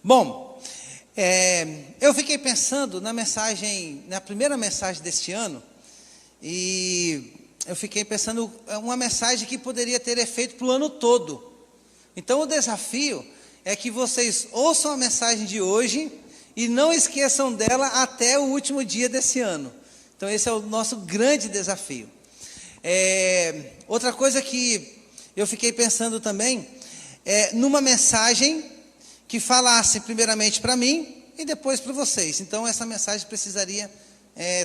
Bom, eu fiquei pensando na primeira mensagem deste ano, e eu fiquei pensando uma mensagem que poderia ter efeito para o ano todo. Então o desafio é que vocês ouçam a mensagem de hoje e não esqueçam dela até o último dia desse ano. Então esse é o nosso grande desafio. Outra coisa que eu fiquei pensando também numa mensagem que falasse primeiramente para mim e depois para vocês. Então essa mensagem precisaria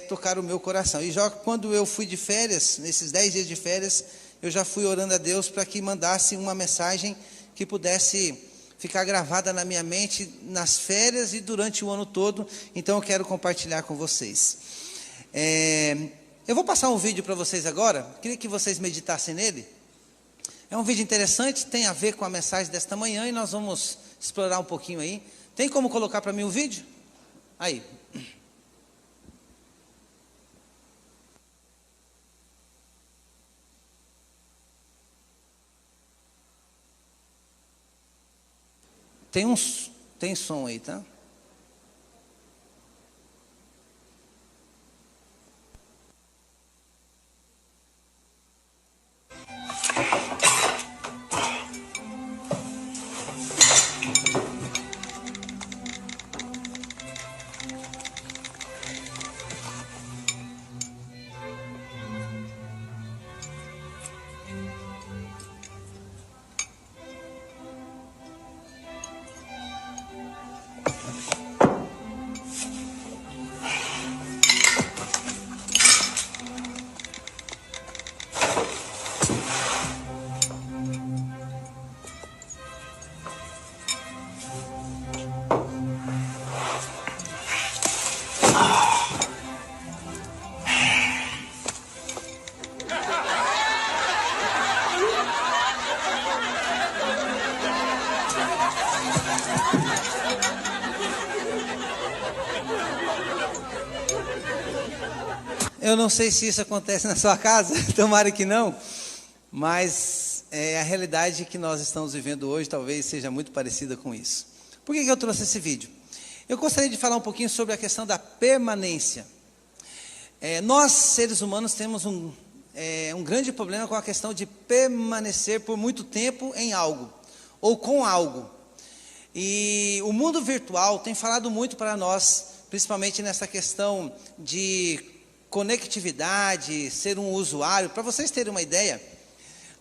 tocar o meu coração. E já quando eu fui de férias, nesses 10 dias de férias, eu já fui orando a Deus para que mandasse uma mensagem que pudesse ficar gravada na minha mente nas férias e durante o ano todo. Então eu quero compartilhar com vocês. Eu vou passar um vídeo para vocês agora, queria que vocês meditassem nele. É um vídeo interessante, tem a ver com a mensagem desta manhã e nós vamos explorar um pouquinho aí. Tem como colocar para mim o vídeo? Aí. Tem som aí, tá? Eu não sei se isso acontece na sua casa, tomara que não, mas a realidade que nós estamos vivendo hoje talvez seja muito parecida com isso. Por que eu trouxe esse vídeo? Eu gostaria de falar um pouquinho sobre a questão da permanência. Nós, seres humanos, temos um grande problema com a questão de permanecer por muito tempo em algo, ou com algo. E o mundo virtual tem falado muito para nós, principalmente nessa questão de conectividade, ser um usuário. Para vocês terem uma ideia,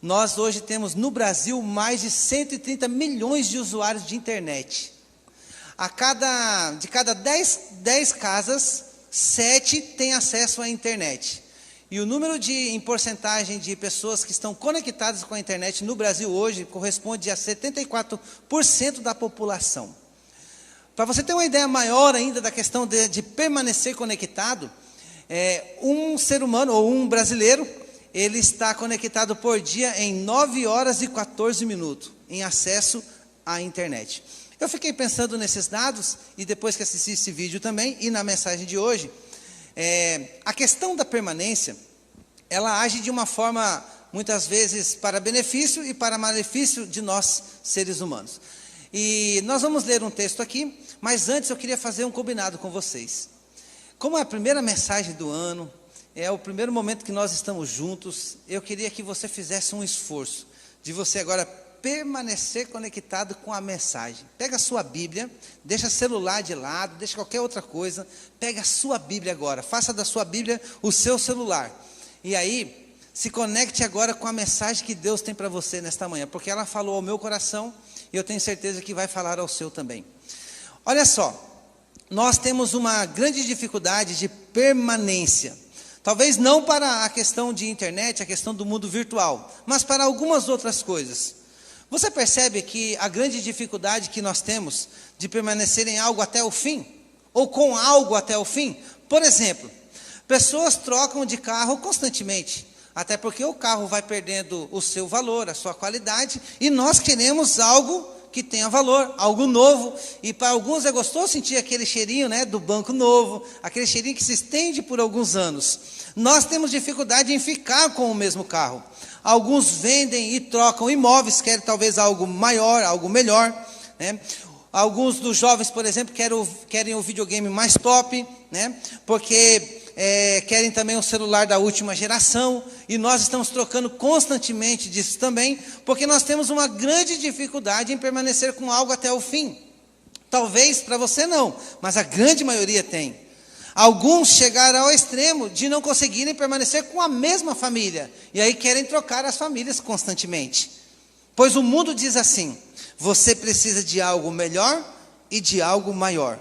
nós hoje temos no Brasil mais de 130 milhões de usuários de internet. De cada 10 casas, 7 têm acesso à internet. E o número em porcentagem de pessoas que estão conectadas com a internet no Brasil hoje corresponde a 74% da população. Para você ter uma ideia maior ainda da questão de permanecer conectado, um ser humano ou um brasileiro, ele está conectado por dia em 9 horas e 14 minutos em acesso à internet. Eu fiquei pensando nesses dados e depois que assisti esse vídeo também e na mensagem de hoje, a questão da permanência, ela age de uma forma muitas vezes para benefício e para malefício de nós seres humanos. E nós vamos ler um texto aqui, mas antes eu queria fazer um combinado com vocês. Como é a primeira mensagem do ano, é o primeiro momento que nós estamos juntos, eu queria que você fizesse um esforço de você agora permanecer conectado com a mensagem. Pega a sua Bíblia, deixa o celular de lado, deixa qualquer outra coisa, pega a sua Bíblia agora, faça da sua Bíblia o seu celular. E aí, se conecte agora com a mensagem que Deus tem para você nesta manhã, porque ela falou ao meu coração e eu tenho certeza que vai falar ao seu também. Olha só. Nós temos uma grande dificuldade de permanência. Talvez não para a questão de internet, a questão do mundo virtual, mas para algumas outras coisas. Você percebe que a grande dificuldade que nós temos de permanecer em algo até o fim? Ou com algo até o fim? Por exemplo, pessoas trocam de carro constantemente. Até porque o carro vai perdendo o seu valor, a sua qualidade, e nós queremos algo que tenha valor, algo novo, e para alguns é gostoso sentir aquele cheirinho, do banco novo, aquele cheirinho que se estende por alguns anos. Nós temos dificuldade em ficar com o mesmo carro. Alguns vendem e trocam imóveis, querem talvez algo maior, algo melhor, Alguns dos jovens, por exemplo, querem o videogame mais top, né? Porque querem também um celular da última geração. E nós estamos trocando constantemente disso também, porque nós temos uma grande dificuldade em permanecer com algo até o fim. Talvez para você não, mas a grande maioria tem. Alguns chegaram ao extremo de não conseguirem permanecer com a mesma família. E aí querem trocar as famílias constantemente. Pois o mundo diz assim: você precisa de algo melhor e de algo maior.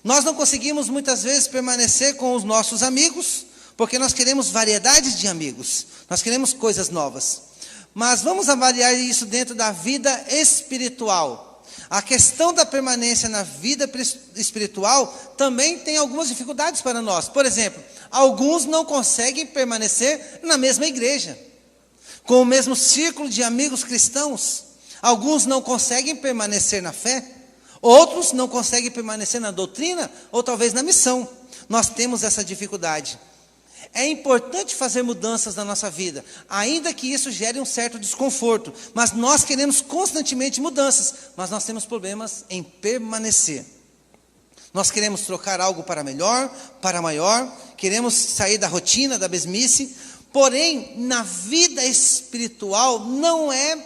Nós não conseguimos muitas vezes permanecer com os nossos amigos, porque nós queremos variedades de amigos. Nós queremos coisas novas. Mas vamos avaliar isso dentro da vida espiritual. A questão da permanência na vida espiritual também tem algumas dificuldades para nós. Por exemplo, alguns não conseguem permanecer na mesma igreja, com o mesmo círculo de amigos cristãos. Alguns não conseguem permanecer na fé. Outros não conseguem permanecer na doutrina ou talvez na missão. Nós temos essa dificuldade. É importante fazer mudanças na nossa vida, ainda que isso gere um certo desconforto. Mas nós queremos constantemente mudanças, mas nós temos problemas em permanecer. Nós queremos trocar algo para melhor, para maior, queremos sair da rotina, da mesmice. Porém, na vida espiritual não é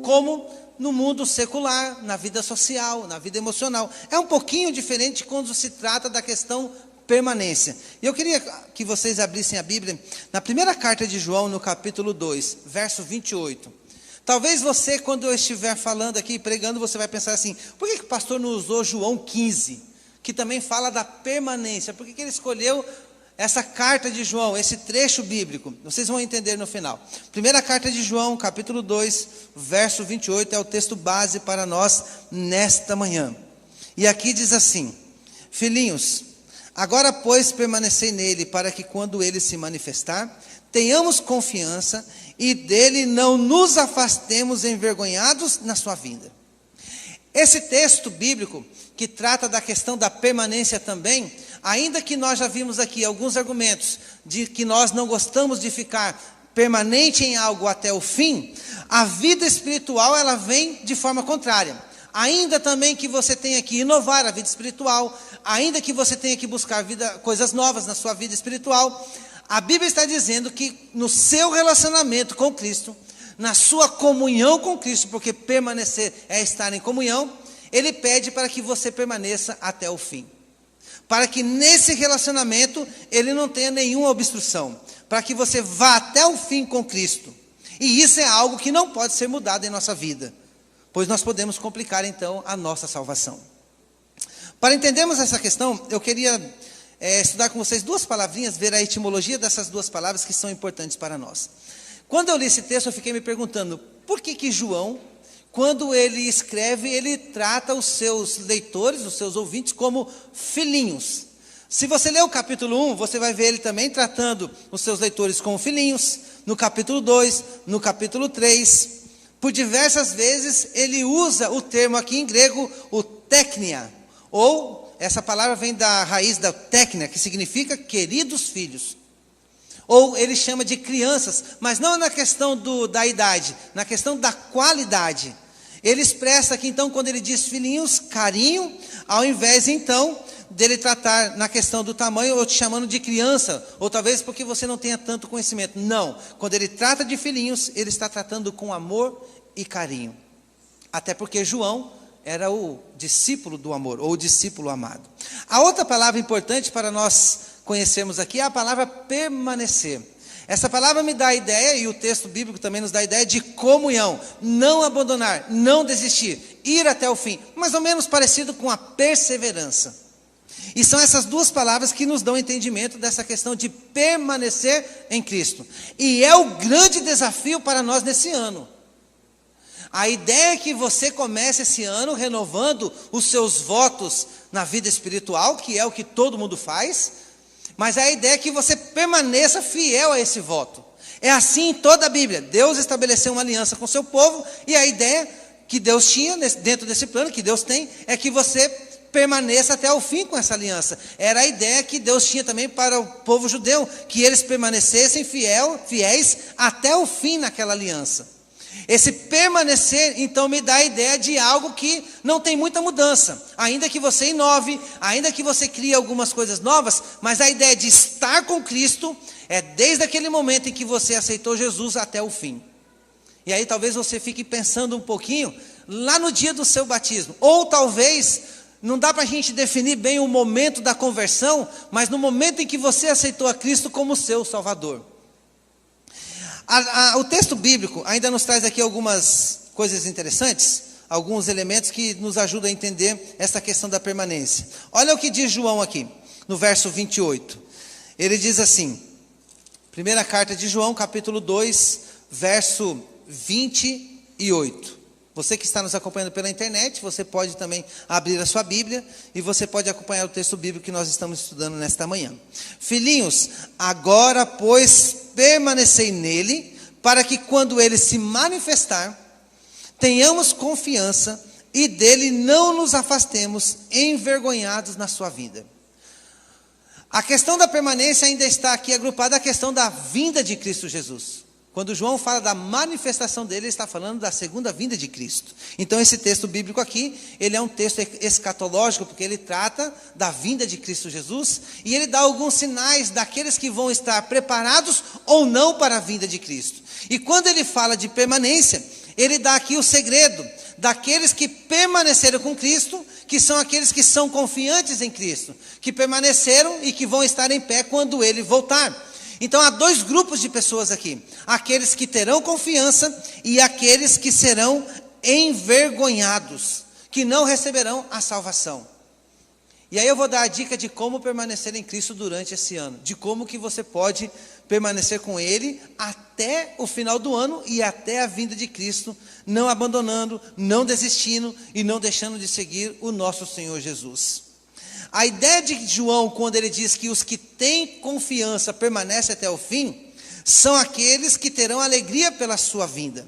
como no mundo secular, na vida social, na vida emocional. É um pouquinho diferente quando se trata da questão permanência. E eu queria que vocês abrissem a Bíblia na primeira carta de João, no capítulo 2, verso 28. Talvez você, quando eu estiver falando aqui, pregando, você vai pensar assim: por que o pastor não usou João 15, que também fala da permanência? Por que ele escolheu essa carta de João, esse trecho bíblico? Vocês vão entender no final. Primeira carta de João, capítulo 2, verso 28, é o texto base para nós nesta manhã. E aqui diz assim: filhinhos, agora, pois, permanecei nele, para que quando ele se manifestar, tenhamos confiança e dele não nos afastemos envergonhados na sua vinda. Esse texto bíblico, que trata da questão da permanência também, ainda que nós já vimos aqui alguns argumentos de que nós não gostamos de ficar permanente em algo até o fim, a vida espiritual ela vem de forma contrária. Ainda também que você tenha que inovar a vida espiritual, ainda que você tenha que buscar coisas novas na sua vida espiritual, a Bíblia está dizendo que no seu relacionamento com Cristo, na sua comunhão com Cristo, porque permanecer é estar em comunhão, Ele pede para que você permaneça até o fim. Para que nesse relacionamento Ele não tenha nenhuma obstrução, para que você vá até o fim com Cristo. E isso é algo que não pode ser mudado em nossa vida, pois nós podemos complicar então a nossa salvação. Para entendermos essa questão, eu queria estudar com vocês duas palavrinhas, ver a etimologia dessas duas palavras que são importantes para nós. Quando eu li esse texto, eu fiquei me perguntando, por que João, quando ele escreve, ele trata os seus leitores, os seus ouvintes, como filhinhos? Se você ler o capítulo 1, você vai ver ele também tratando os seus leitores como filhinhos. No capítulo 2, no capítulo 3, por diversas vezes ele usa o termo aqui em grego, o teknia, ou essa palavra vem da raiz da teknia, que significa queridos filhos. Ou ele chama de crianças, mas não na questão da idade, na questão da qualidade. Ele expressa aqui então, quando ele diz filhinhos, carinho, ao invés então dele tratar na questão do tamanho, ou te chamando de criança, ou talvez porque você não tenha tanto conhecimento. Não, quando ele trata de filhinhos, ele está tratando com amor e carinho. Até porque João era o discípulo do amor, ou o discípulo amado. A outra palavra importante para nós conhecermos aqui é a palavra permanecer. Essa palavra me dá a ideia, e o texto bíblico também nos dá a ideia de comunhão, não abandonar, não desistir, ir até o fim, mais ou menos parecido com a perseverança. E são essas duas palavras que nos dão entendimento dessa questão de permanecer em Cristo. E é o grande desafio para nós nesse ano. A ideia é que você comece esse ano renovando os seus votos na vida espiritual, que é o que todo mundo faz, mas a ideia é que você permaneça fiel a esse voto. É assim em toda a Bíblia. Deus estabeleceu uma aliança com o seu povo, e a ideia que Deus tinha, dentro desse plano que Deus tem, é que você permaneça até o fim com essa aliança. Era a ideia que Deus tinha também para o povo judeu, que eles permanecessem fiéis até o fim naquela aliança. Esse permanecer, então, me dá a ideia de algo que não tem muita mudança. Ainda que você inove, ainda que você crie algumas coisas novas, mas a ideia de estar com Cristo é desde aquele momento em que você aceitou Jesus até o fim. E aí talvez você fique pensando um pouquinho lá no dia do seu batismo. Ou talvez, não dá para a gente definir bem o momento da conversão, mas no momento em que você aceitou a Cristo como seu Salvador. O texto bíblico ainda nos traz aqui algumas coisas interessantes, alguns elementos que nos ajudam a entender essa questão da permanência. Olha o que diz João aqui, no verso 28. Ele diz assim, primeira carta de João, capítulo 2, verso 28. Você que está nos acompanhando pela internet, você pode também abrir a sua Bíblia e você pode acompanhar o texto bíblico que nós estamos estudando nesta manhã. Filhinhos, agora, pois, permanecei nele, para que quando ele se manifestar, tenhamos confiança e dele não nos afastemos envergonhados na sua vinda. A questão da permanência ainda está aqui agrupada à questão da vinda de Cristo Jesus. Quando João fala da manifestação dele, ele está falando da segunda vinda de Cristo. Então esse texto bíblico aqui, ele é um texto escatológico, porque ele trata da vinda de Cristo Jesus, e ele dá alguns sinais daqueles que vão estar preparados ou não para a vinda de Cristo. E quando ele fala de permanência, ele dá aqui o segredo daqueles que permaneceram com Cristo, que são aqueles que são confiantes em Cristo, que permaneceram e que vão estar em pé quando ele voltar. Então há dois grupos de pessoas aqui, aqueles que terão confiança e aqueles que serão envergonhados, que não receberão a salvação. E aí eu vou dar a dica de como permanecer em Cristo durante esse ano, de como que você pode permanecer com Ele até o final do ano e até a vinda de Cristo, não abandonando, não desistindo e não deixando de seguir o nosso Senhor Jesus. A ideia de João, quando ele diz que os que têm confiança permanecem até o fim, são aqueles que terão alegria pela sua vinda.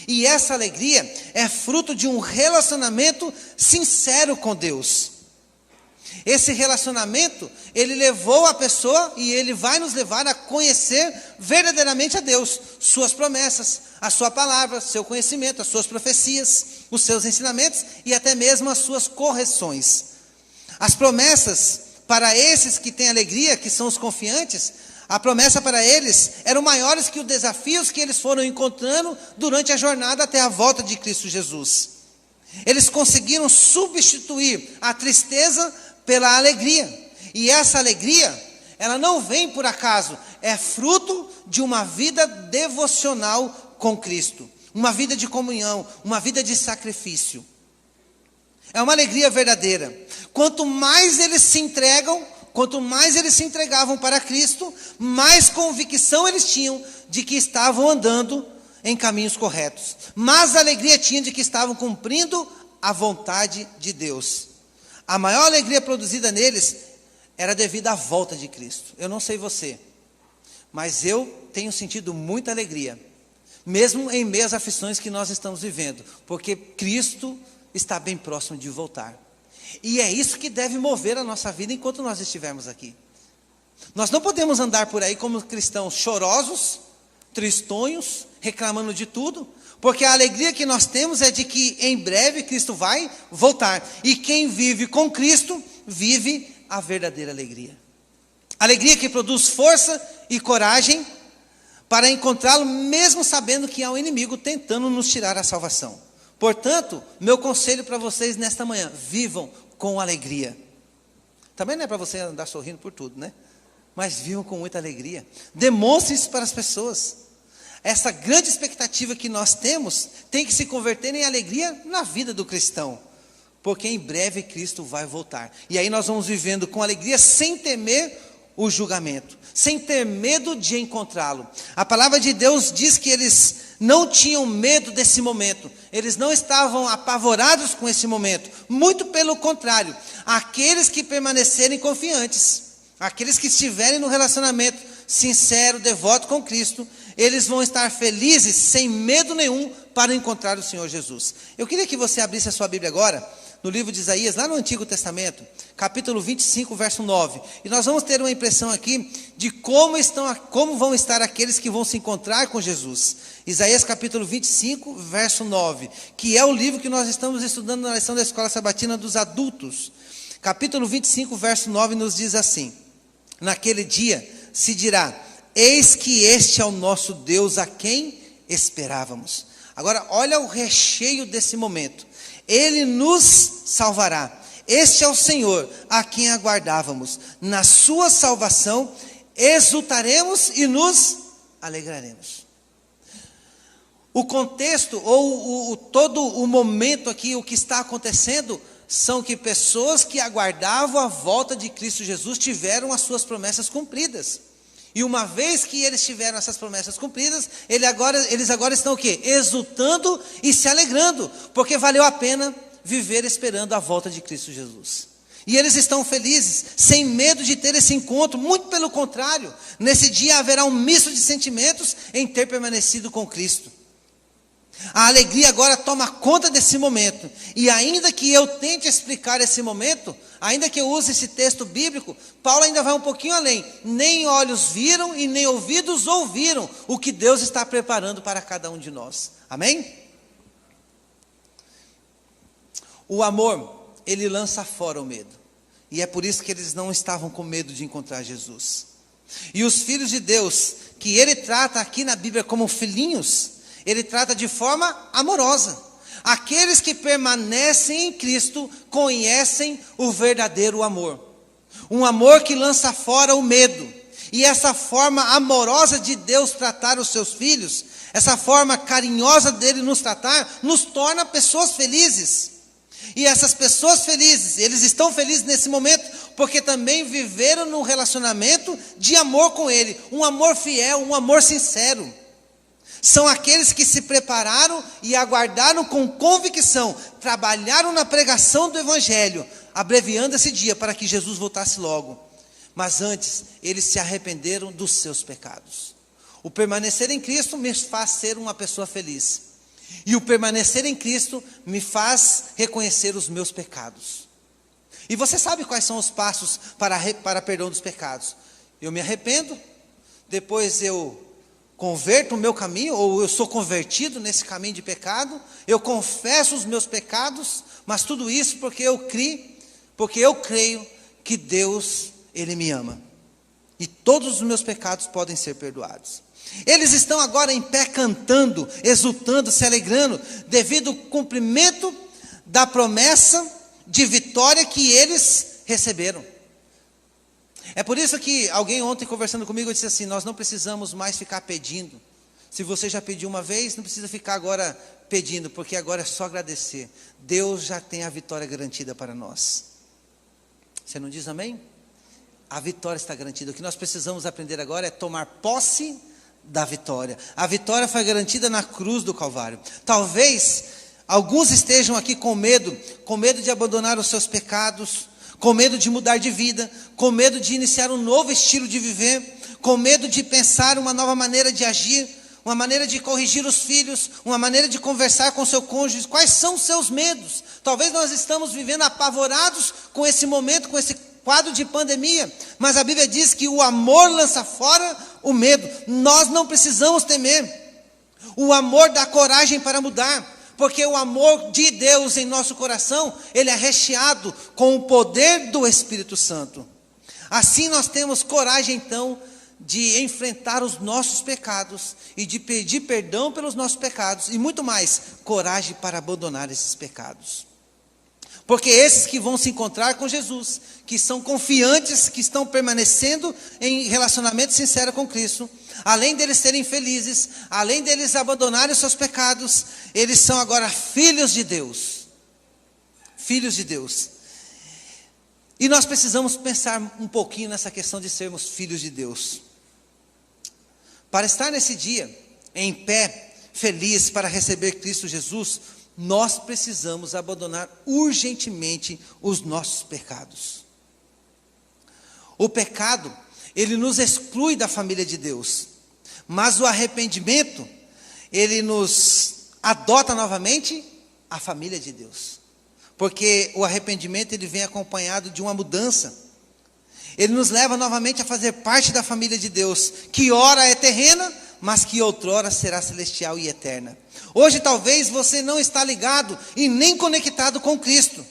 E essa alegria é fruto de um relacionamento sincero com Deus. Esse relacionamento, ele levou a pessoa e ele vai nos levar a conhecer verdadeiramente a Deus, suas promessas, a sua palavra, seu conhecimento, as suas profecias, os seus ensinamentos e até mesmo as suas correções. As promessas para esses que têm alegria, que são os confiantes, a promessa para eles eram maiores que os desafios que eles foram encontrando durante a jornada até a volta de Cristo Jesus. Eles conseguiram substituir a tristeza pela alegria. E essa alegria, ela não vem por acaso, é fruto de uma vida devocional com Cristo, uma vida de comunhão, uma vida de sacrifício. É uma alegria verdadeira. Quanto mais eles se entregam, quanto mais eles se entregavam para Cristo, mais convicção eles tinham de que estavam andando em caminhos corretos. Mais alegria tinham de que estavam cumprindo a vontade de Deus. A maior alegria produzida neles era devido à volta de Cristo. Eu não sei você, mas eu tenho sentido muita alegria, mesmo em meio às aflições que nós estamos vivendo, porque Cristo está bem próximo de voltar. E é isso que deve mover a nossa vida enquanto nós estivermos aqui. Nós não podemos andar por aí como cristãos chorosos, tristonhos, reclamando de tudo, porque a alegria que nós temos é de que em breve Cristo vai voltar. E quem vive com Cristo, vive a verdadeira alegria. Alegria que produz força e coragem para encontrá-lo, mesmo sabendo que há um inimigo tentando nos tirar a salvação. Portanto, meu conselho para vocês nesta manhã, vivam com alegria. Também não é para você andar sorrindo por tudo, né? Mas vivam com muita alegria. Demonstre isso para as pessoas. Essa grande expectativa que nós temos tem que se converter em alegria na vida do cristão. Porque em breve Cristo vai voltar. E aí nós vamos vivendo com alegria sem temer o julgamento, sem ter medo de encontrá-lo. A palavra de Deus diz que eles não tinham medo desse momento, eles não estavam apavorados com esse momento, muito pelo contrário, aqueles que permanecerem confiantes, aqueles que estiverem no relacionamento sincero, devoto com Cristo, eles vão estar felizes, sem medo nenhum, para encontrar o Senhor Jesus. Eu queria que você abrisse a sua Bíblia agora, no livro de Isaías, lá no Antigo Testamento, capítulo 25, verso 9. E nós vamos ter uma impressão aqui de como vão estar aqueles que vão se encontrar com Jesus. Isaías capítulo 25, verso 9, que é o livro que nós estamos estudando na lição da Escola Sabatina dos Adultos. Capítulo 25, verso 9 nos diz assim: naquele dia se dirá: eis que este é o nosso Deus, a quem esperávamos. Agora, olha o recheio desse momento. Ele nos salvará. Este é o Senhor, a quem aguardávamos. Na sua salvação, exultaremos e nos alegraremos. O contexto, ou todo o momento aqui, o que está acontecendo, são que pessoas que aguardavam a volta de Cristo Jesus tiveram as suas promessas cumpridas. E uma vez que eles tiveram essas promessas cumpridas, eles agora estão o quê? Exultando e se alegrando, porque valeu a pena viver esperando a volta de Cristo Jesus. E eles estão felizes, sem medo de ter esse encontro, muito pelo contrário, nesse dia haverá um misto de sentimentos em ter permanecido com Cristo. A alegria agora toma conta desse momento, e ainda que eu tente explicar esse momento, ainda que eu use esse texto bíblico, Paulo ainda vai um pouquinho além. Nem olhos viram e nem ouvidos ouviram o que Deus está preparando para cada um de nós. Amém? O amor, ele lança fora o medo, e é por isso que eles não estavam com medo de encontrar Jesus. E os filhos de Deus, que ele trata aqui na Bíblia como filhinhos, ele trata de forma amorosa. Aqueles que permanecem em Cristo conhecem o verdadeiro amor. Um amor que lança fora o medo. E essa forma amorosa de Deus tratar os seus filhos, essa forma carinhosa dele nos tratar, nos torna pessoas felizes. E essas pessoas felizes, eles estão felizes nesse momento, porque também viveram num relacionamento de amor com ele. Um amor fiel, um amor sincero. São aqueles que se prepararam e aguardaram com convicção, trabalharam na pregação do Evangelho, abreviando esse dia para que Jesus voltasse logo. Mas antes, eles se arrependeram dos seus pecados. O permanecer em Cristo me faz ser uma pessoa feliz. E o permanecer em Cristo me faz reconhecer os meus pecados. E você sabe quais são os passos para perdão dos pecados? Eu me arrependo, depois eu converto o meu caminho, ou eu sou convertido nesse caminho de pecado, eu confesso os meus pecados, mas tudo isso porque eu creio que Deus, Ele me ama. E todos os meus pecados podem ser perdoados. Eles estão agora em pé cantando, exultando, se alegrando, devido ao cumprimento da promessa de vitória que eles receberam. É por isso que alguém ontem conversando comigo disse assim: nós não precisamos mais ficar pedindo. Se você já pediu uma vez, não precisa ficar agora pedindo, porque agora é só agradecer. Deus já tem a vitória garantida para nós. Você não diz amém? A vitória está garantida. O que nós precisamos aprender agora é tomar posse da vitória. A vitória foi garantida na cruz do Calvário. Talvez alguns estejam aqui com medo de abandonar os seus pecados, com medo de mudar de vida, com medo de iniciar um novo estilo de viver, com medo de pensar uma nova maneira de agir, uma maneira de corrigir os filhos, uma maneira de conversar com seu cônjuge. Quais são os seus medos? Talvez nós estamos vivendo apavorados com esse momento, com esse quadro de pandemia, mas a Bíblia diz que o amor lança fora o medo. Nós não precisamos temer. O amor dá coragem para mudar. Porque o amor de Deus em nosso coração, ele é recheado com o poder do Espírito Santo. Assim nós temos coragem então de enfrentar os nossos pecados e de pedir perdão pelos nossos pecados e muito mais, coragem para abandonar esses pecados. Porque esses que vão se encontrar com Jesus, que são confiantes, que estão permanecendo em relacionamento sincero com Cristo, além deles serem felizes, além deles abandonarem os seus pecados, eles são agora filhos de Deus. Filhos de Deus. E nós precisamos pensar um pouquinho nessa questão de sermos filhos de Deus. Para estar nesse dia, em pé, feliz, para receber Cristo Jesus, nós precisamos abandonar urgentemente os nossos pecados. O pecado, ele nos exclui da família de Deus, mas o arrependimento, ele nos adota novamente a família de Deus. porque o arrependimento ele vem acompanhado de uma mudança. Ele nos leva novamente a fazer parte da família de Deus, que ora é terrena, mas que outrora será celestial e eterna. Hoje talvez você não está ligado e nem conectado com Cristo.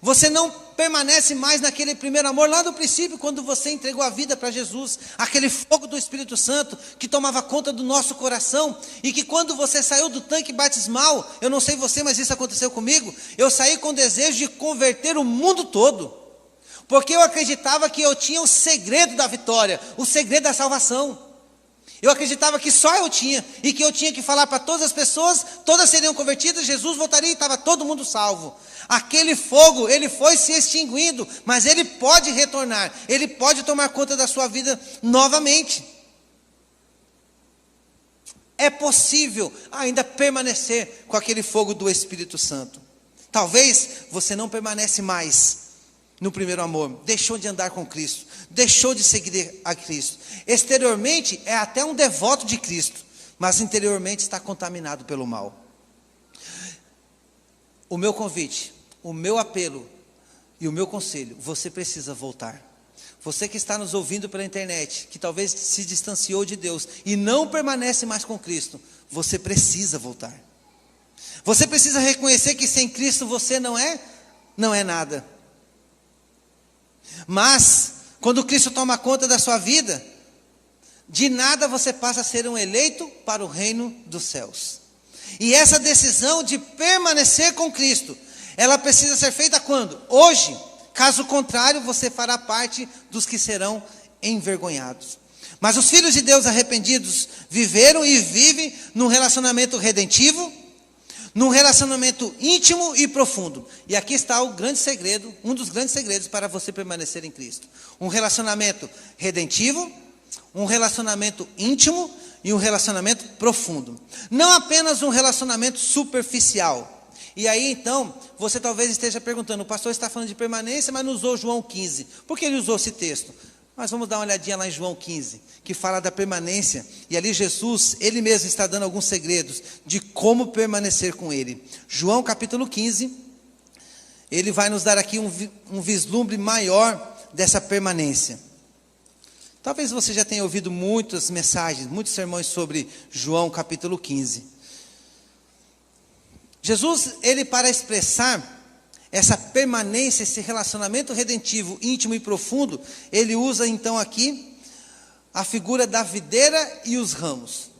Você não permanece mais naquele primeiro amor lá do princípio, quando você entregou a vida para Jesus, aquele fogo do Espírito Santo que tomava conta do nosso coração, e que quando você saiu do tanque batismal, eu não sei você, mas isso aconteceu comigo, eu saí com o desejo de converter o mundo todo, porque eu acreditava que eu tinha o segredo da vitória, o segredo da salvação. Eu acreditava que só eu tinha, e que eu tinha que falar para todas as pessoas, todas seriam convertidas, Jesus voltaria e estava todo mundo salvo. Aquele fogo, ele foi se extinguindo, mas ele pode retornar, ele pode tomar conta da sua vida novamente. É possível ainda permanecer com aquele fogo do Espírito Santo. Talvez você não permanece mais no primeiro amor, deixou de andar com Cristo, deixou de seguir a Cristo. Exteriormente é até um devoto de Cristo, mas interiormente está contaminado pelo mal. O meu convite, o meu apelo e o meu conselho, você precisa voltar. Você que está nos ouvindo pela internet, que talvez se distanciou de Deus e não permanece mais com Cristo, você precisa voltar. Você precisa reconhecer que sem Cristo você não é nada. Mas, quando Cristo toma conta da sua vida, de nada você passa a ser um eleito para o reino dos céus. E essa decisão de permanecer com Cristo, ela precisa ser feita quando? Hoje. Caso contrário, você fará parte dos que serão envergonhados. Mas os filhos de Deus arrependidos viveram e vivem num relacionamento redentivo, num relacionamento íntimo e profundo. E aqui está o grande segredo, um dos grandes segredos para você permanecer em Cristo. Um relacionamento redentivo, um relacionamento íntimo e um relacionamento profundo. Não apenas um relacionamento superficial. E aí então, você talvez esteja perguntando, o pastor está falando de permanência, mas não usou João 15. Por que ele usou esse texto? Mas vamos dar uma olhadinha lá em João 15, que fala da permanência. E ali Jesus, ele mesmo está dando alguns segredos de como permanecer com ele. João capítulo 15, ele vai nos dar aqui um vislumbre maior dessa permanência. Talvez você já tenha ouvido muitas mensagens, muitos sermões sobre João capítulo 15. Jesus, ele para expressar essa permanência, esse relacionamento redentivo, íntimo e profundo, ele usa então aqui a figura da videira e os ramos.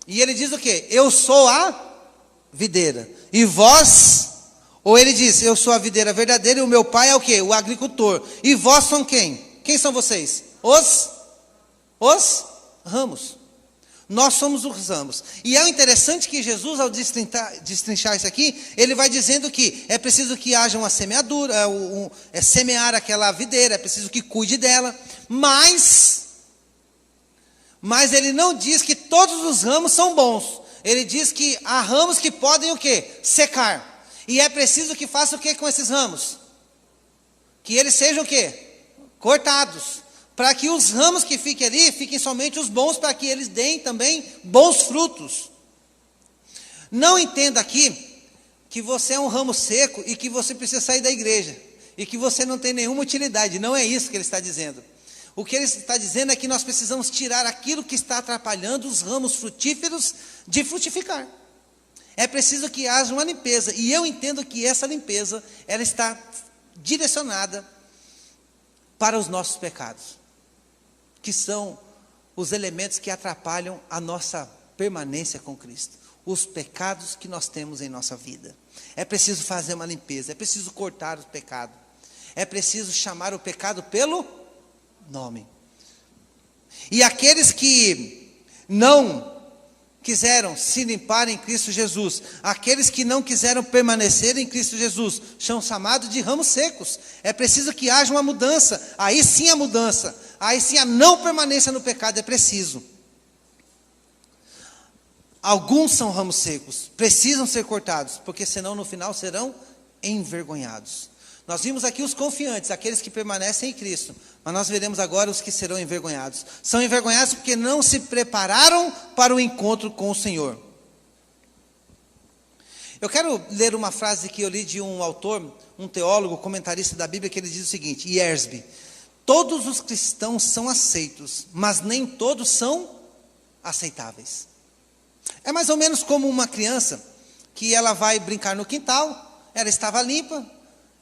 E ele diz o quê? Eu sou a videira. E vós, ou ele diz, eu sou a videira verdadeira e o meu pai é o quê? O agricultor. E vós são quem? Quem são vocês? Os ramos. Nós somos os ramos. E é interessante que Jesus, ao destrinchar isso aqui, ele vai dizendo que é preciso que haja uma semeadura, semear aquela videira, é preciso que cuide dela, mas ele não diz que todos os ramos são bons. Ele diz que há ramos que podem o quê? Secar. E é preciso que faça o quê com esses ramos? Que eles sejam o quê? Cortados. Para que os ramos que fiquem ali, fiquem somente os bons, para que eles deem também bons frutos. Não entenda aqui que você é um ramo seco e que você precisa sair da igreja. E que você não tem nenhuma utilidade. Não é isso que ele está dizendo. O que ele está dizendo é que nós precisamos tirar aquilo que está atrapalhando os ramos frutíferos de frutificar. É preciso que haja uma limpeza. E eu entendo que essa limpeza, ela está direcionada para os nossos pecados, que são os elementos que atrapalham a nossa permanência com Cristo, os pecados que nós temos em nossa vida. É preciso fazer uma limpeza, é preciso cortar o pecado, é preciso chamar o pecado pelo nome. E aqueles que não quiseram se limpar em Cristo Jesus, aqueles que não quiseram permanecer em Cristo Jesus, são chamados de ramos secos. É preciso que haja uma mudança, aí sim a mudança, aí sim a não permanência no pecado é preciso. Alguns são ramos secos, precisam ser cortados, porque senão no final serão envergonhados. Nós vimos aqui os confiantes, aqueles que permanecem em Cristo, mas nós veremos agora os que serão envergonhados. São envergonhados porque não se prepararam para o encontro com o Senhor. Eu quero ler uma frase que eu li de um autor, um teólogo, comentarista da Bíblia, que ele diz o seguinte, Yersby: todos os cristãos são aceitos, mas nem todos são aceitáveis. É mais ou menos como uma criança que ela vai brincar no quintal, ela estava limpa,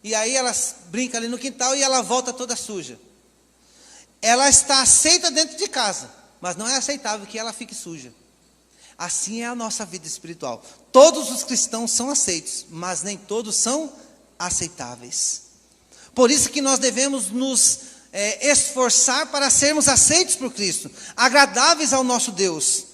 e aí ela brinca ali no quintal e ela volta toda suja. Ela está aceita dentro de casa, mas não é aceitável que ela fique suja. Assim é a nossa vida espiritual. Todos os cristãos são aceitos, mas nem todos são aceitáveis. Por isso que nós devemos nos esforçar para sermos aceitos por Cristo, agradáveis ao nosso Deus.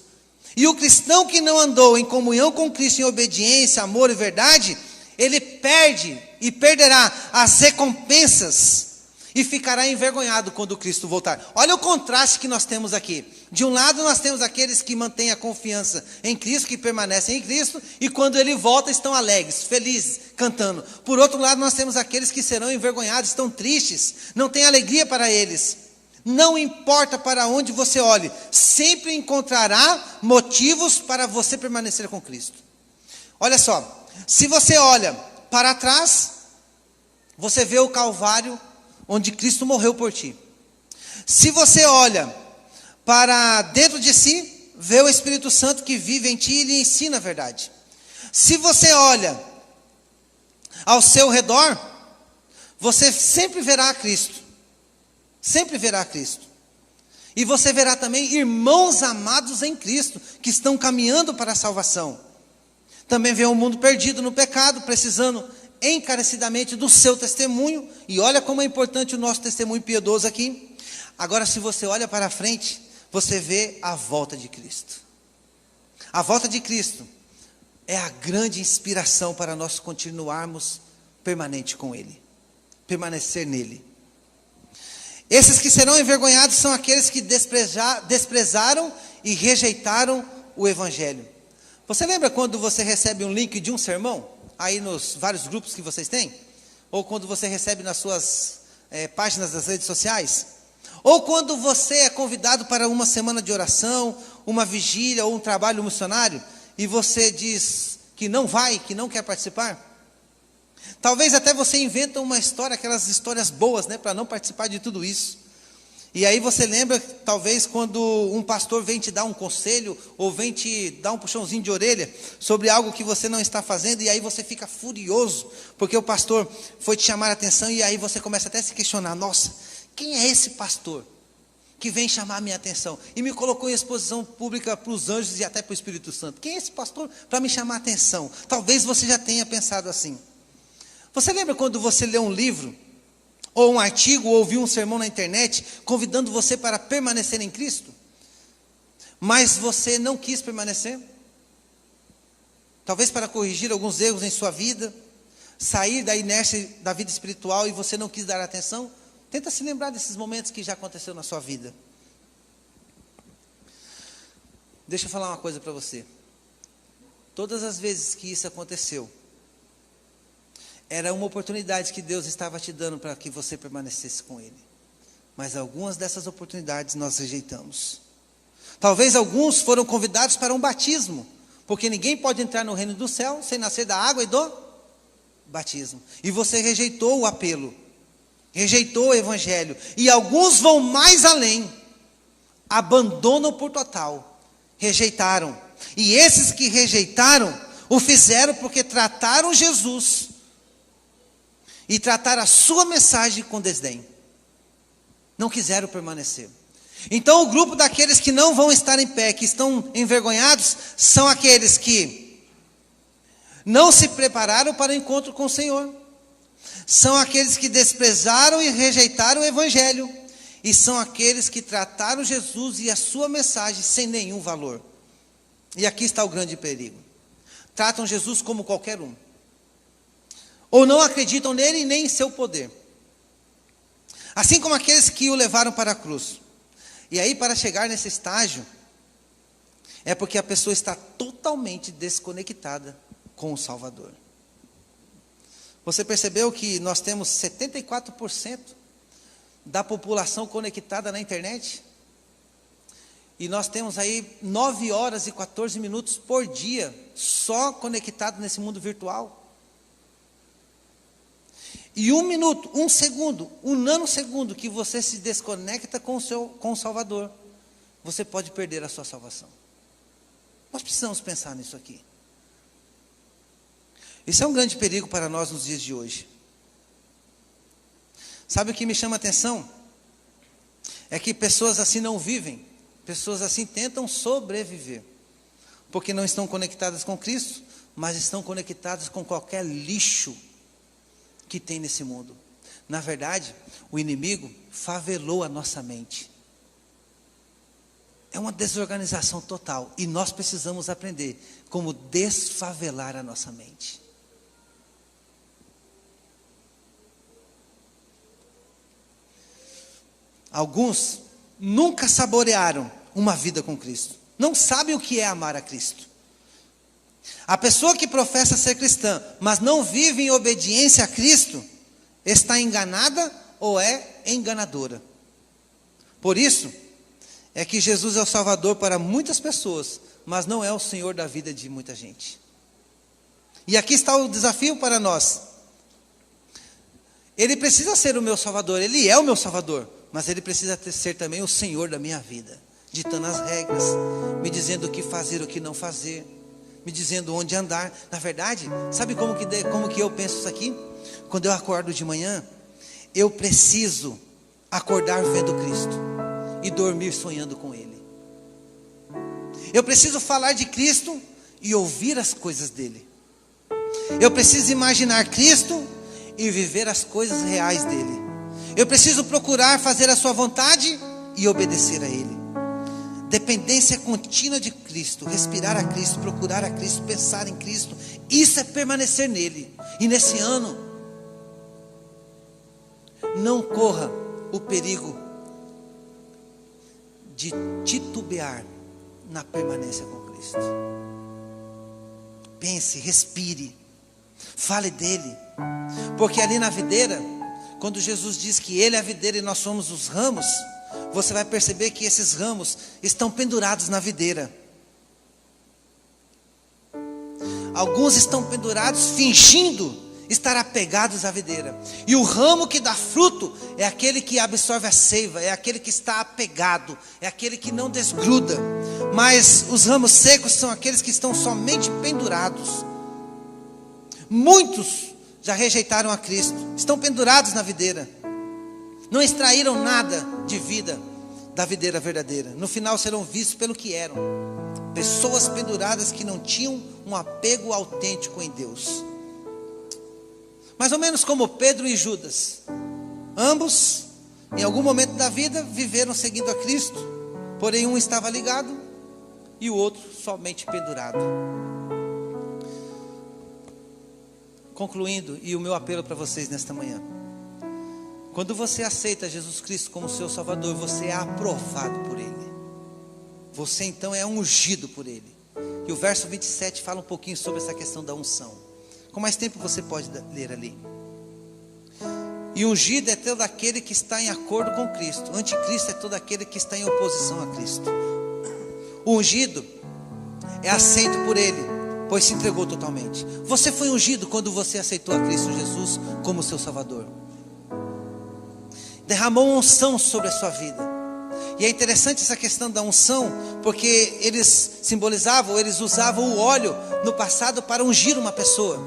E o cristão que não andou em comunhão com Cristo, em obediência, amor e verdade, ele perde e perderá as recompensas e ficará envergonhado quando Cristo voltar. Olha o contraste que nós temos aqui. De um lado nós temos aqueles que mantêm a confiança em Cristo, que permanecem em Cristo, e quando Ele volta estão alegres, felizes, cantando. Por outro lado nós temos aqueles que serão envergonhados, estão tristes, não tem alegria para eles. Não importa para onde você olhe, sempre encontrará motivos para você permanecer com Cristo. Olha só, se você olha para trás, você vê o Calvário, onde Cristo morreu por ti. Se você olha para dentro de si, vê o Espírito Santo que vive em ti e lhe ensina a verdade. Se você olha ao seu redor, você sempre verá a Cristo. Sempre verá a Cristo. E você verá também irmãos amados em Cristo, que estão caminhando para a salvação. Também vê um mundo perdido no pecado, precisando encarecidamente do seu testemunho. E olha como é importante o nosso testemunho piedoso aqui. Agora, se você olha para frente, você vê a volta de Cristo. A volta de Cristo é a grande inspiração para nós continuarmos permanente com Ele, permanecer nele. Esses que serão envergonhados são aqueles que desprezaram e rejeitaram o Evangelho. Você lembra quando você recebe um link de um sermão, aí nos vários grupos que vocês têm? Ou quando você recebe nas suas páginas das redes sociais? Ou quando você é convidado para uma semana de oração, uma vigília ou um trabalho missionário, e você diz que não vai, que não quer participar? Talvez até você inventa uma história, aquelas histórias boas, né, para não participar de tudo isso. E aí você lembra, talvez, quando um pastor vem te dar um conselho, ou vem te dar um puxãozinho de orelha, sobre algo que você não está fazendo, e aí você fica furioso, porque o pastor foi te chamar a atenção, e aí você começa até a se questionar, nossa, quem é esse pastor que vem chamar a minha atenção, e me colocou em exposição pública para os anjos e até para o Espírito Santo? Quem é esse pastor para me chamar a atenção? Talvez você já tenha pensado assim. Você lembra quando você leu um livro, ou um artigo, ou ouviu um sermão na internet, convidando você para permanecer em Cristo? Mas você não quis permanecer? Talvez para corrigir alguns erros em sua vida, sair da inércia da vida espiritual e você não quis dar atenção? Tenta se lembrar desses momentos que já aconteceu na sua vida. Deixa eu falar uma coisa para você. Todas as vezes que isso aconteceu, era uma oportunidade que Deus estava te dando para que você permanecesse com Ele. Mas algumas dessas oportunidades nós rejeitamos. Talvez alguns foram convidados para um batismo, porque ninguém pode entrar no reino do céu sem nascer da água e do batismo. E você rejeitou o apelo, rejeitou o Evangelho. E alguns vão mais além, abandonam por total, rejeitaram. E esses que rejeitaram, o fizeram porque trataram Jesus e tratar a sua mensagem com desdém. Não quiseram permanecer. Então o grupo daqueles que não vão estar em pé, que estão envergonhados, são aqueles que não se prepararam para o encontro com o Senhor. São aqueles que desprezaram e rejeitaram o Evangelho. E são aqueles que trataram Jesus e a sua mensagem sem nenhum valor. E aqui está o grande perigo. Tratam Jesus como qualquer um. Ou não acreditam nele e nem em seu poder. Assim como aqueles que o levaram para a cruz. E aí, para chegar nesse estágio, é porque a pessoa está totalmente desconectada com o Salvador. Você percebeu que nós temos 74% da população conectada na internet? E nós temos aí 9 horas e 14 minutos por dia, só conectado nesse mundo virtual. E 1 minuto, 1 segundo, 1 nanosegundo que você se desconecta com o Salvador, você pode perder a sua salvação. Nós precisamos pensar nisso aqui. Isso é um grande perigo para nós nos dias de hoje. Sabe o que me chama a atenção? É que pessoas assim não vivem, pessoas assim tentam sobreviver, porque não estão conectadas com Cristo, mas estão conectadas com qualquer lixo que tem nesse mundo. Na verdade, o inimigo favelou a nossa mente. É uma desorganização total, e nós precisamos aprender como desfavelar a nossa mente. Alguns nunca saborearam uma vida com Cristo, não sabem o que é amar a Cristo. A pessoa que professa ser cristã, mas não vive em obediência a Cristo, está enganada ou é enganadora. Por isso, é que Jesus é o Salvador para muitas pessoas, mas não é o Senhor da vida de muita gente. E aqui está o desafio para nós. Ele precisa ser o meu Salvador, Ele é o meu Salvador, mas Ele precisa ser também o Senhor da minha vida, ditando as regras, me dizendo o que fazer, o que não fazer, me dizendo onde andar. Na verdade, sabe como que eu penso isso aqui? Quando eu acordo de manhã, eu preciso acordar vendo Cristo e dormir sonhando com Ele. Eu preciso falar de Cristo e ouvir as coisas dEle. Eu preciso imaginar Cristo e viver as coisas reais dEle. Eu preciso procurar fazer a sua vontade e obedecer a Ele. Dependência contínua de Cristo, respirar a Cristo, procurar a Cristo, pensar em Cristo, isso é permanecer nele. E nesse ano, não corra o perigo de titubear na permanência com Cristo. Pense, respire, fale dele, porque ali na videira, quando Jesus diz que Ele é a videira e nós somos os ramos, você vai perceber que esses ramos estão pendurados na videira. Alguns estão pendurados fingindo estar apegados à videira. E o ramo que dá fruto é aquele que absorve a seiva, é aquele que está apegado, é aquele que não desgruda. Mas os ramos secos são aqueles que estão somente pendurados. Muitos já rejeitaram a Cristo, estão pendurados na videira. Não extraíram nada de vida da videira verdadeira. No final serão vistos pelo que eram. Pessoas penduradas que não tinham um apego autêntico em Deus. Mais ou menos como Pedro e Judas. Ambos, em algum momento da vida, viveram seguindo a Cristo. Porém, um estava ligado e o outro somente pendurado. Concluindo, e o meu apelo para vocês nesta manhã. Quando você aceita Jesus Cristo como seu Salvador, você é aprovado por Ele. Você então é ungido por Ele. E o verso 27 fala um pouquinho sobre essa questão da unção. Com mais tempo você pode ler ali. E ungido é todo aquele que está em acordo com Cristo. Anticristo é todo aquele que está em oposição a Cristo. O ungido é aceito por Ele, pois se entregou totalmente. Você foi ungido quando você aceitou a Cristo Jesus como seu Salvador. Derramou uma unção sobre a sua vida. E é interessante essa questão da unção, porque eles simbolizavam, eles usavam o óleo no passado para ungir uma pessoa.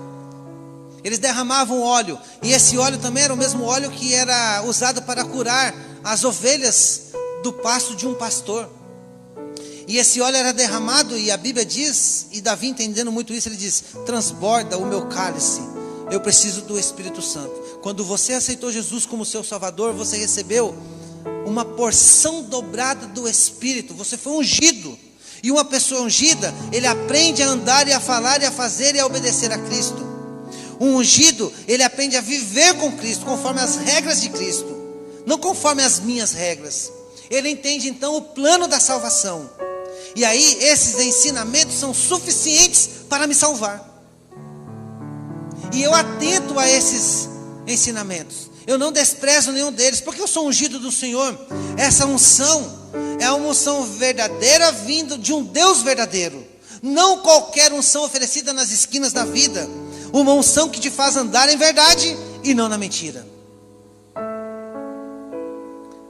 Eles derramavam óleo, e esse óleo também era o mesmo óleo que era usado para curar as ovelhas do pasto de um pastor. E esse óleo era derramado, e a Bíblia diz, e Davi entendendo muito isso, ele diz: transborda o meu cálice, eu preciso do Espírito Santo. Quando você aceitou Jesus como seu Salvador, você recebeu uma porção dobrada do Espírito. Você foi ungido. E uma pessoa ungida, ele aprende a andar e a falar e a fazer e a obedecer a Cristo. Um ungido, ele aprende a viver com Cristo, conforme as regras de Cristo, não conforme as minhas regras. Ele entende então o plano da salvação. E aí esses ensinamentos são suficientes para me salvar. E eu atento a esses ensinamentos. Eu não desprezo nenhum deles, porque eu sou ungido do Senhor. Essa unção, É uma unção verdadeira vindo de um Deus verdadeiro. Não qualquer unção oferecida nas esquinas da vida. Uma unção que te faz andar em verdade e não na mentira.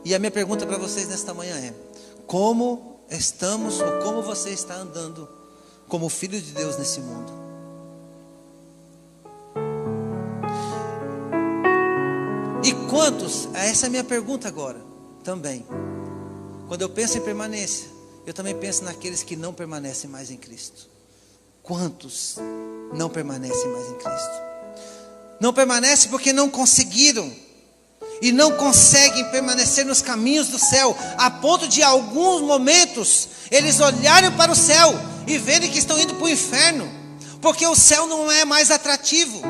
E a minha pergunta para vocês nesta manhã é: como estamos, ou como você está andando como filho de Deus nesse mundo? E quantos, essa é a minha pergunta agora também. Quando eu penso em permanência, eu também penso naqueles que não permanecem mais em Cristo. Quantos não permanecem mais em Cristo? Não permanecem porque não conseguiram e não conseguem permanecer nos caminhos do céu, a ponto de, em alguns momentos, eles olharem para o céu e verem que estão indo para o inferno, porque o céu não é mais atrativo.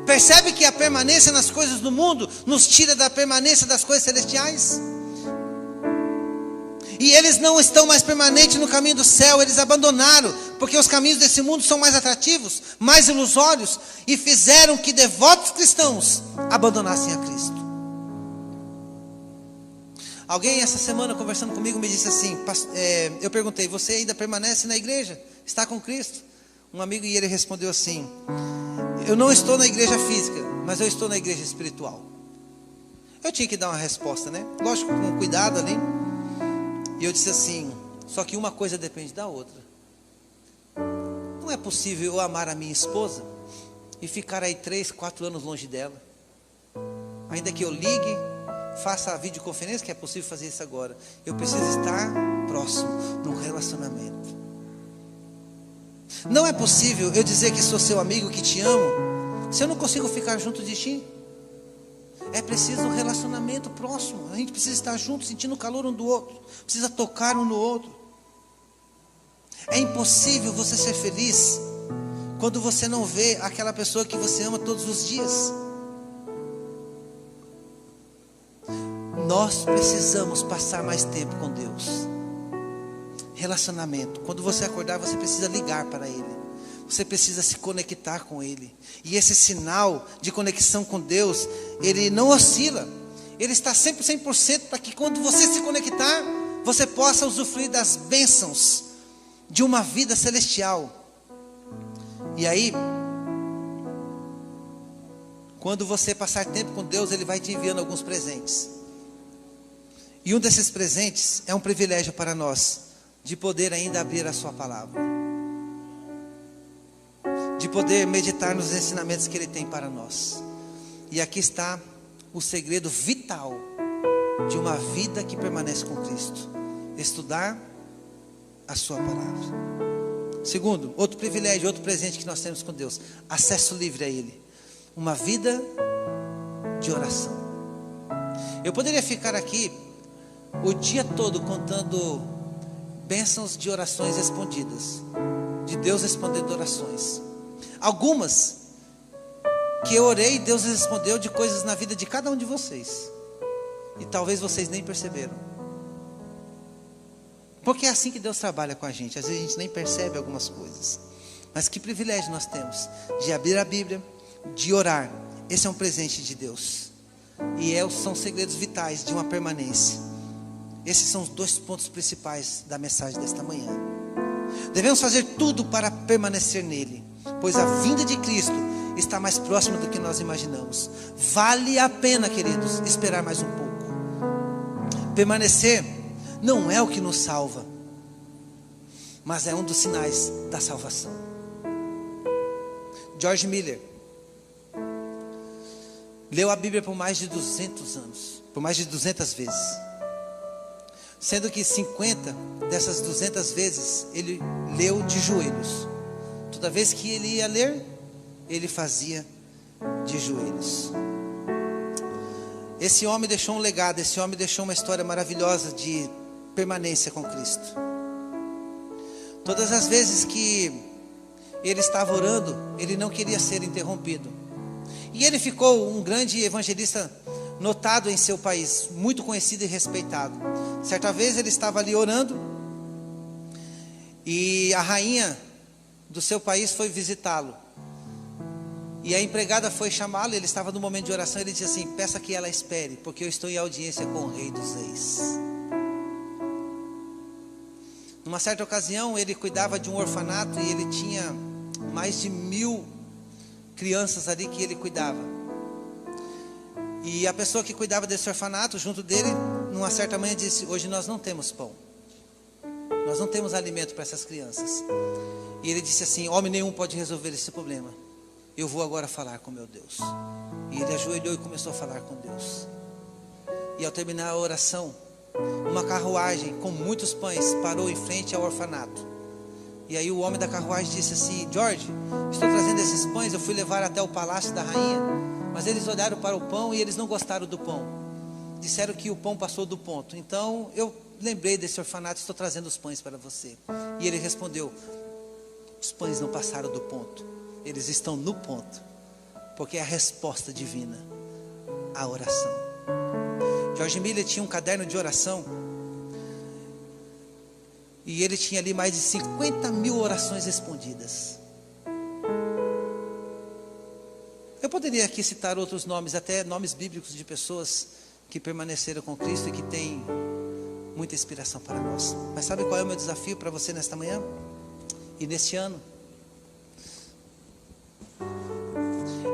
Percebe que a permanência nas coisas do mundo nos tira da permanência das coisas celestiais? E eles não estão mais permanentes no caminho do céu, eles abandonaram, porque os caminhos desse mundo são mais atrativos, mais ilusórios, e fizeram que devotos cristãos abandonassem a Cristo. Alguém essa semana conversando comigo me disse assim, eu perguntei: você ainda permanece na igreja? Está com Cristo? Um amigo, e ele respondeu assim: eu não estou na igreja física, mas eu estou na igreja espiritual. Eu tinha que dar uma resposta, né? Lógico, com cuidado ali. E eu disse assim: só que uma coisa depende da outra. Não é possível eu amar a minha esposa e ficar aí 3, 4 anos longe dela. Ainda que eu ligue, faça a videoconferência, que é possível fazer isso agora. Eu preciso estar próximo, num relacionamento. Não é possível eu dizer que sou seu amigo, que te amo, se eu não consigo ficar junto de ti. É preciso um relacionamento próximo. A gente precisa estar junto, sentindo o calor um do outro. Precisa tocar um no outro. É impossível você ser feliz quando você não vê aquela pessoa que você ama todos os dias. Nós precisamos passar mais tempo com Deus. Relacionamento. Quando você acordar, você precisa ligar para Ele. Você precisa se conectar com Ele. E esse sinal de conexão com Deus, ele não oscila. Ele está sempre 100%, para que quando você se conectar, você possa usufruir das bênçãos de uma vida celestial. E aí, quando você passar tempo com Deus, Ele vai te enviando alguns presentes. E um desses presentes é um privilégio para nós, de poder ainda abrir a sua palavra, de poder meditar nos ensinamentos que Ele tem para nós. E aqui está o segredo vital de uma vida que permanece com Cristo: estudar a sua palavra. Segundo, outro privilégio, outro presente que nós temos com Deus: acesso livre a Ele. Uma vida de oração. Eu poderia ficar aqui o dia todo contando bênçãos de orações respondidas, de Deus respondendo orações. Algumas que eu orei e Deus respondeu, de coisas na vida de cada um de vocês, e talvez vocês nem perceberam, porque é assim que Deus trabalha com a gente. Às vezes a gente nem percebe algumas coisas, mas que privilégio nós temos de abrir a Bíblia, de orar. Esse é um presente de Deus, e são segredos vitais de uma permanência. Esses são os 2 pontos principais da mensagem desta manhã. Devemos fazer tudo para permanecer nele, pois a vinda de Cristo está mais próxima do que nós imaginamos. Vale a pena, queridos, esperar mais um pouco. Permanecer não é o que nos salva, mas é um dos sinais da salvação. George Miller leu a Bíblia por mais de 200 anos, por mais de 200 vezes. Sendo que 50 dessas 200 vezes ele leu de joelhos. Toda vez que ele ia ler, ele fazia de joelhos. Esse homem deixou um legado, esse homem deixou uma história maravilhosa de permanência com Cristo. Todas as vezes que ele estava orando, ele não queria ser interrompido. E ele ficou um grande evangelista notado em seu país, muito conhecido e respeitado. Certa vez ele estava ali orando, e a rainha do seu país foi visitá-lo. E a empregada foi chamá-lo, ele estava no momento de oração, ele disse assim: peça que ela espere, porque eu estou em audiência com o Rei dos Reis. Numa certa ocasião, ele cuidava de um orfanato e ele tinha mais de 1000 crianças ali que ele cuidava. E a pessoa que cuidava desse orfanato, junto dele, numa certa manhã disse: hoje nós não temos pão, nós não temos alimento para essas crianças. E ele disse assim: homem nenhum pode resolver esse problema, eu vou agora falar com meu Deus. E ele ajoelhou e começou a falar com Deus. E ao terminar a oração, uma carruagem com muitos pães parou em frente ao orfanato. E aí o homem da carruagem disse assim: George, estou trazendo esses pães, eu fui levar até o palácio da rainha, mas eles olharam para o pão e eles não gostaram do pão. Disseram que o pão passou do ponto. Então eu lembrei desse orfanato, estou trazendo os pães para você. E ele respondeu: os pães não passaram do ponto, eles estão no ponto, porque é a resposta divina à oração. George Miller tinha um caderno de oração, e ele tinha ali mais de 50.000 orações respondidas. Eu poderia aqui citar outros nomes, até nomes bíblicos de pessoas que permaneceram com Cristo e que têm muita inspiração para nós. Mas sabe qual é o meu desafio para você nesta manhã e neste ano?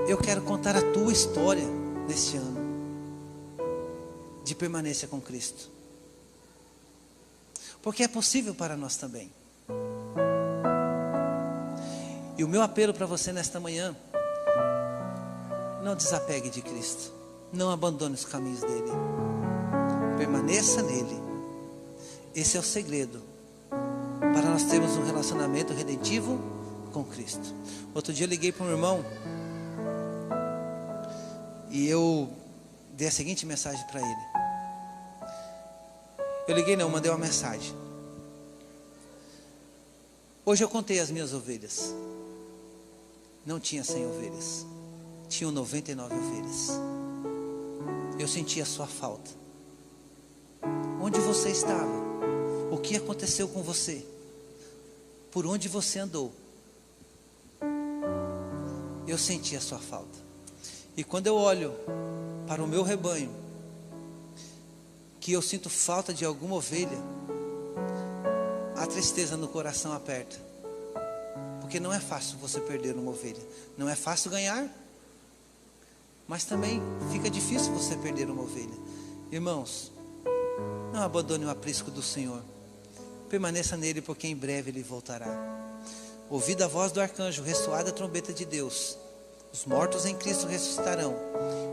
Eu quero contar a tua história neste ano de permanência com Cristo, porque é possível para nós também. E o meu apelo para você nesta manhã: não desapegue de Cristo, não abandone os caminhos dele, permaneça nele. Esse é o segredo para nós termos um relacionamento redentivo com Cristo. Outro dia eu liguei para um irmão e eu dei a seguinte mensagem para ele. Eu liguei não, mandei uma mensagem. Hoje eu contei as minhas ovelhas. Não tinha 100 ovelhas, tinham 99 ovelhas. Eu senti a sua falta. Onde você estava? O que aconteceu com você? Por onde você andou? Eu senti a sua falta. E quando eu olho para o meu rebanho, que eu sinto falta de alguma ovelha, a tristeza no coração aperta. Porque não é fácil você perder uma ovelha. Não é fácil ganhar, mas também fica difícil você perder uma ovelha. Irmãos, não abandone o aprisco do Senhor. Permaneça nele, porque em breve ele voltará. Ouvida a voz do arcanjo, ressoada a trombeta de Deus, os mortos em Cristo ressuscitarão,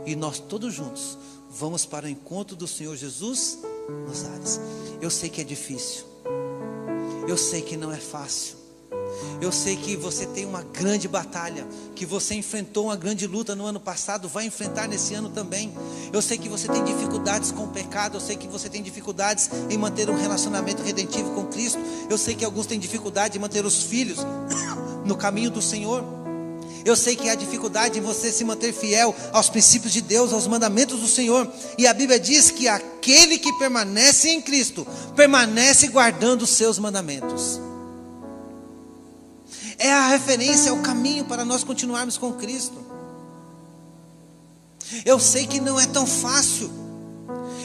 e nós todos juntos vamos para o encontro do Senhor Jesus nos ares. Eu sei que é difícil, eu sei que não é fácil, eu sei que você tem uma grande batalha, que você enfrentou uma grande luta no ano passado, vai enfrentar nesse ano também. Eu sei que você tem dificuldades com o pecado, eu sei que você tem dificuldades em manter um relacionamento redentivo com Cristo. Eu sei que alguns têm dificuldade em manter os filhos no caminho do Senhor. Eu sei que há dificuldade em você se manter fiel aos princípios de Deus, aos mandamentos do Senhor. E a Bíblia diz que aquele que permanece em Cristo, permanece guardando os seus mandamentos. É a referência, é o caminho para nós continuarmos com Cristo. Eu sei que não é tão fácil.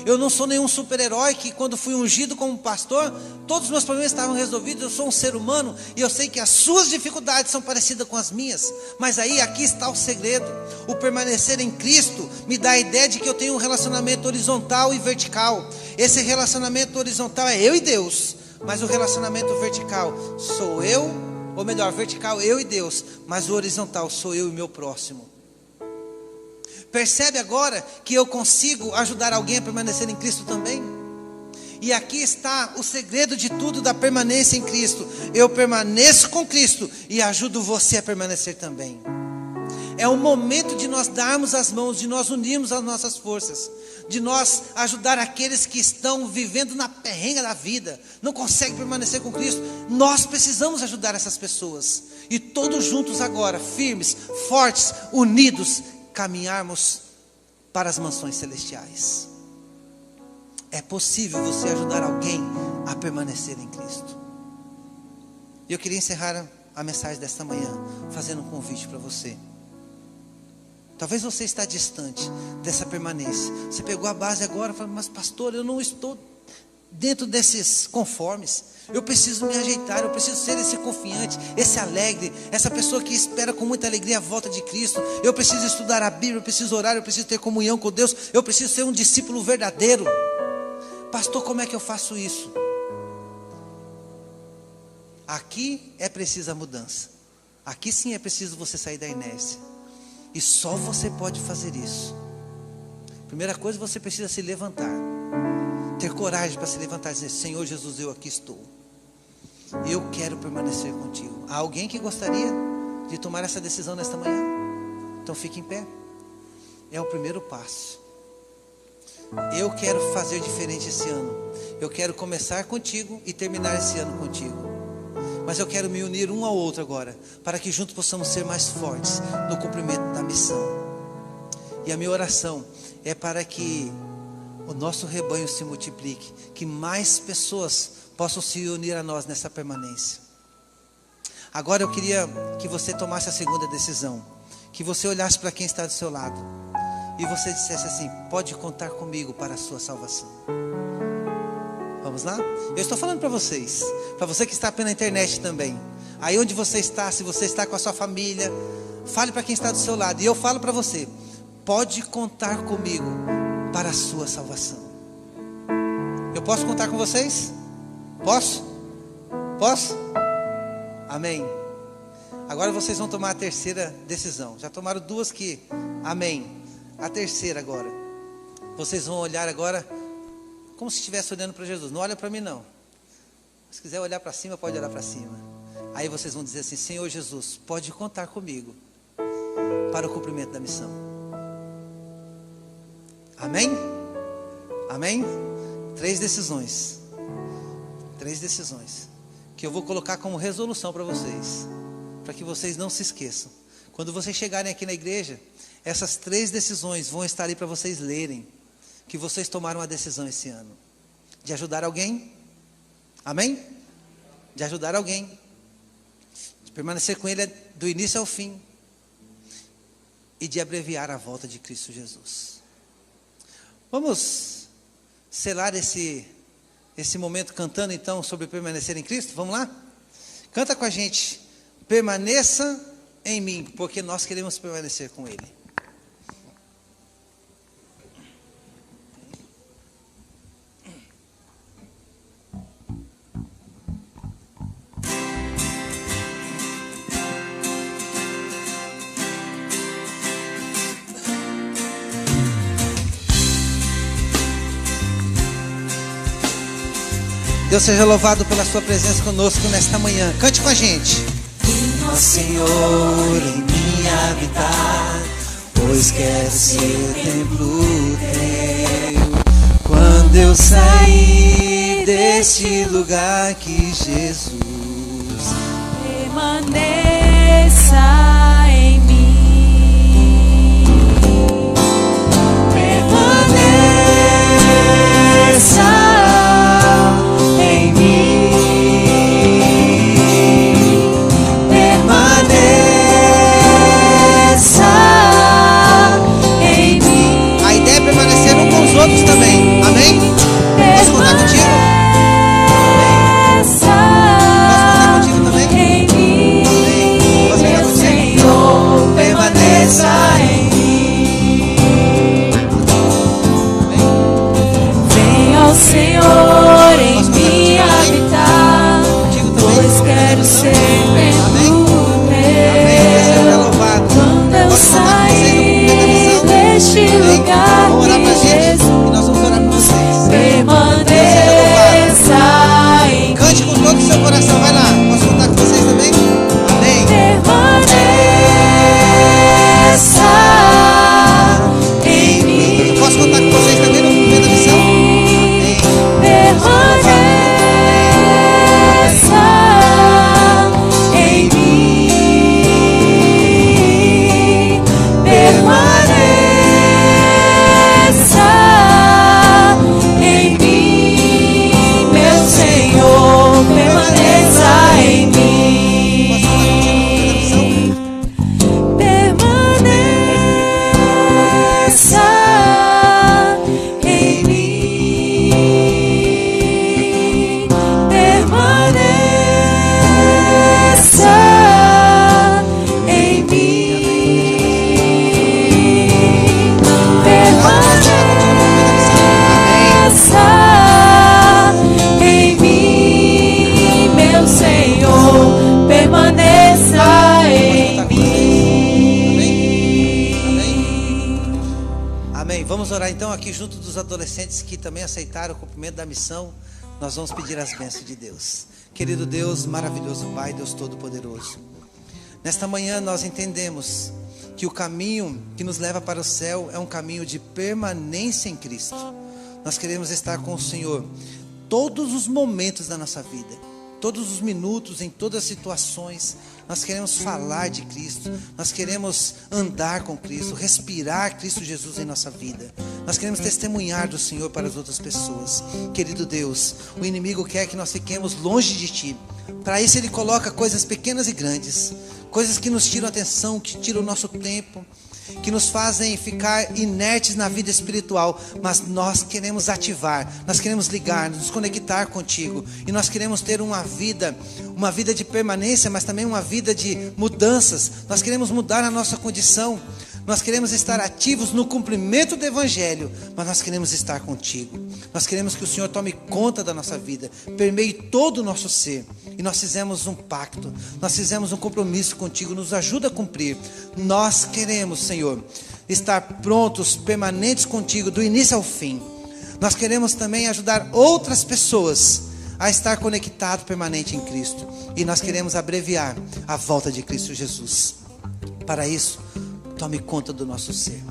Eu não sou nenhum super-herói que quando fui ungido como pastor, todos os meus problemas estavam resolvidos. Eu sou um ser humano e eu sei que as suas dificuldades são parecidas com as minhas. Mas aí, aqui está o segredo. O permanecer em Cristo me dá a ideia de que eu tenho um relacionamento horizontal e vertical. Esse relacionamento horizontal é eu e Deus, mas o relacionamento vertical sou eu, ou melhor, vertical eu e Deus, mas o horizontal sou eu e meu próximo. Percebe agora que eu consigo ajudar alguém a permanecer em Cristo também? E aqui está o segredo de tudo da permanência em Cristo. Eu permaneço com Cristo e ajudo você a permanecer também. É o momento de nós darmos as mãos, de nós unirmos as nossas forças, de nós ajudar aqueles que estão vivendo na perrenga da vida, não conseguem permanecer com Cristo. Nós precisamos ajudar essas pessoas. E todos juntos agora, firmes, fortes, unidos, caminharmos para as mansões celestiais. É possível você ajudar alguém a permanecer em Cristo. E eu queria encerrar a mensagem desta manhã fazendo um convite para você. Talvez você está distante dessa permanência. Você pegou a base agora e falou: mas pastor, eu não estou dentro desses conformes. Eu preciso me ajeitar, eu preciso ser esse confiante, esse alegre, essa pessoa que espera com muita alegria a volta de Cristo. Eu preciso estudar a Bíblia, eu preciso orar, eu preciso ter comunhão com Deus, eu preciso ser um discípulo verdadeiro. Pastor, como é que eu faço isso? Aqui é preciso a mudança. Aqui sim é preciso você sair da inércia. E só você pode fazer isso. Primeira coisa, você precisa se levantar. Ter coragem para se levantar e dizer: Senhor Jesus, eu aqui estou. Eu quero permanecer contigo. Há alguém que gostaria de tomar essa decisão nesta manhã? Então fique em pé. É o primeiro passo. Eu quero fazer diferente esse ano. Eu quero começar contigo e terminar esse ano contigo. Mas eu quero me unir um ao outro agora, para que juntos possamos ser mais fortes no cumprimento da missão. E a minha oração é para que o nosso rebanho se multiplique, que mais pessoas possam se unir a nós nessa permanência. Agora eu queria que você tomasse a segunda decisão, que você olhasse para quem está do seu lado e você dissesse assim: pode contar comigo para a sua salvação. Vamos lá? Eu estou falando para vocês, para você que está pela internet também. Aí onde você está, se você está com a sua família, fale para quem está do seu lado. E eu falo para você: pode contar comigo para a sua salvação. Eu posso contar com vocês? Posso? Posso? Amém. Agora vocês vão tomar a terceira decisão. Já tomaram duas que, amém. A terceira agora. Vocês vão olhar agora como se estivesse olhando para Jesus. Não olha para mim não. Se quiser olhar para cima, pode olhar para cima. Aí vocês vão dizer assim: Senhor Jesus, pode contar comigo para o cumprimento da missão. Amém? Amém? 3 decisões. 3 decisões que eu vou colocar como resolução para vocês, para que vocês não se esqueçam. Quando vocês chegarem aqui na igreja, essas 3 decisões vão estar ali para vocês lerem, que vocês tomaram a decisão esse ano de ajudar alguém. Amém? De ajudar alguém, de permanecer com Ele do início ao fim e de abreviar a volta de Cristo Jesus. Vamos selar esse momento cantando então sobre permanecer em Cristo? Vamos lá? Canta com a gente: permaneça em mim, porque nós queremos permanecer com Ele. Deus seja louvado pela sua presença conosco nesta manhã. Cante com a gente. Ó Senhor, em mim habitar, pois quero ser templo teu. Quando eu sair deste lugar, que Jesus permaneça em mim. Permaneça em mim, permaneça em mim. A ideia é permanecer uns com os outros também. Amém? Posso contar contigo? Posso contar contigo também? Em mim, Amém. Posso contar contigo? Senhor, permaneça em mim. Venha ao Senhor em mim habitar, pois quero ser templo teu. Quando eu sair deste lugar, que Jesus nós vamos orar por vocês. permaneça em mim. Cante com todo o seu coração, vai lá. Posso contar com vocês também? Amém. Permaneça em mim. Posso contar com vocês também no cumprimento da missão? Amém. Permaneça vamos orar então aqui junto dos adolescentes que também aceitaram o cumprimento da missão. Nós vamos pedir as bênçãos de Deus. Querido Deus, maravilhoso Pai, Deus Todo-Poderoso, nesta manhã nós entendemos que o caminho que nos leva para o céu é um caminho de permanência em Cristo. Nós queremos estar com o Senhor todos os momentos da nossa vida, todos os minutos, em todas as situações. Nós queremos falar de Cristo, nós queremos andar com Cristo, respirar Cristo Jesus em nossa vida. Nós queremos testemunhar do Senhor para as outras pessoas. Querido Deus, o inimigo quer que nós fiquemos longe de Ti. Para isso ele coloca coisas pequenas e grandes, coisas que nos tiram a atenção, que tiram o nosso tempo, que nos fazem ficar inertes na vida espiritual. Mas nós queremos ativar, nós queremos ligar, nos conectar contigo. E nós queremos ter uma vida de permanência, mas também uma vida de mudanças. Nós queremos mudar a nossa condição. Nós queremos estar ativos no cumprimento do Evangelho, mas nós queremos estar contigo. Nós queremos que o Senhor tome conta da nossa vida, permeie todo o nosso ser. E nós fizemos um pacto, nós fizemos um compromisso contigo, nos ajuda a cumprir. Nós queremos, Senhor, estar prontos, permanentes contigo, do início ao fim. Nós queremos também ajudar outras pessoas a estar conectado, permanente em Cristo. E nós queremos abreviar a volta de Cristo Jesus. Para isso, tome conta do nosso ser,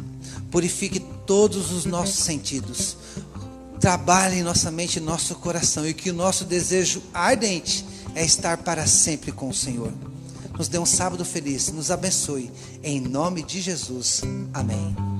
purifique todos os nossos sentidos, trabalhe em nossa mente e nosso coração, e que o nosso desejo ardente é estar para sempre com o Senhor. Nos dê um sábado feliz, nos abençoe, em nome de Jesus, amém.